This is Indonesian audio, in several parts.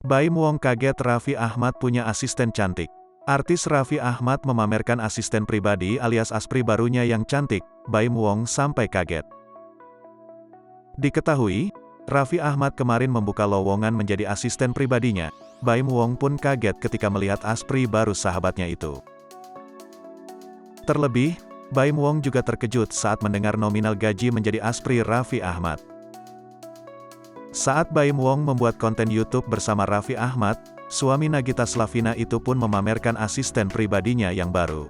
Baim Wong kaget Raffi Ahmad punya asisten cantik. Artis Raffi Ahmad memamerkan asisten pribadi alias Aspri barunya yang cantik, Baim Wong sampai kaget. Diketahui, Raffi Ahmad kemarin membuka lowongan menjadi asisten pribadinya. Baim Wong pun kaget ketika melihat Aspri baru sahabatnya itu. Terlebih, Baim Wong juga terkejut saat mendengar nominal gaji menjadi Aspri Raffi Ahmad. Saat Baim Wong membuat konten YouTube bersama Raffi Ahmad, suami Nagita Slavina itu pun memamerkan asisten pribadinya yang baru.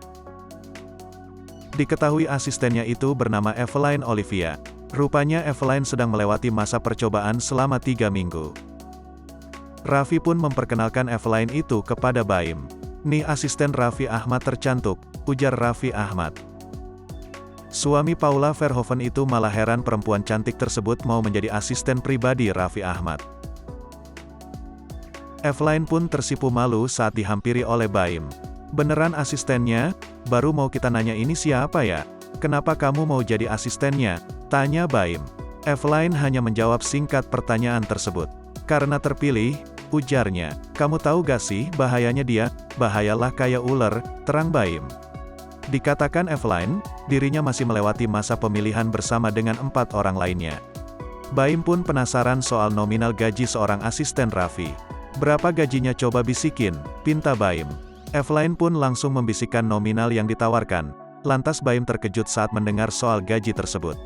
Diketahui asistennya itu bernama Eveline Olivia. Rupanya Eveline sedang melewati masa percobaan selama 3 minggu. Raffi pun memperkenalkan Eveline itu kepada Baim. "Nih asisten Raffi Ahmad tercantik," ujar Raffi Ahmad. Suami Paula Verhoeven itu malah heran perempuan cantik tersebut mau menjadi asisten pribadi Raffi Ahmad. Eveline pun tersipu malu saat dihampiri oleh Baim. "Beneran asistennya? Baru mau kita nanya ini siapa ya? Kenapa kamu mau jadi asistennya?" tanya Baim. Eveline hanya menjawab singkat pertanyaan tersebut. "Karena terpilih," ujarnya. "Kamu tahu gak sih bahayanya dia? Bahayalah kayak ular," terang Baim. Dikatakan Eveline, dirinya masih melewati masa pemilihan bersama dengan 4 orang lainnya. Baim pun penasaran soal nominal gaji seorang asisten Raffi. "Berapa gajinya coba bisikin?" pinta Baim. Eveline pun langsung membisikkan nominal yang ditawarkan. Lantas Baim terkejut saat mendengar soal gaji tersebut.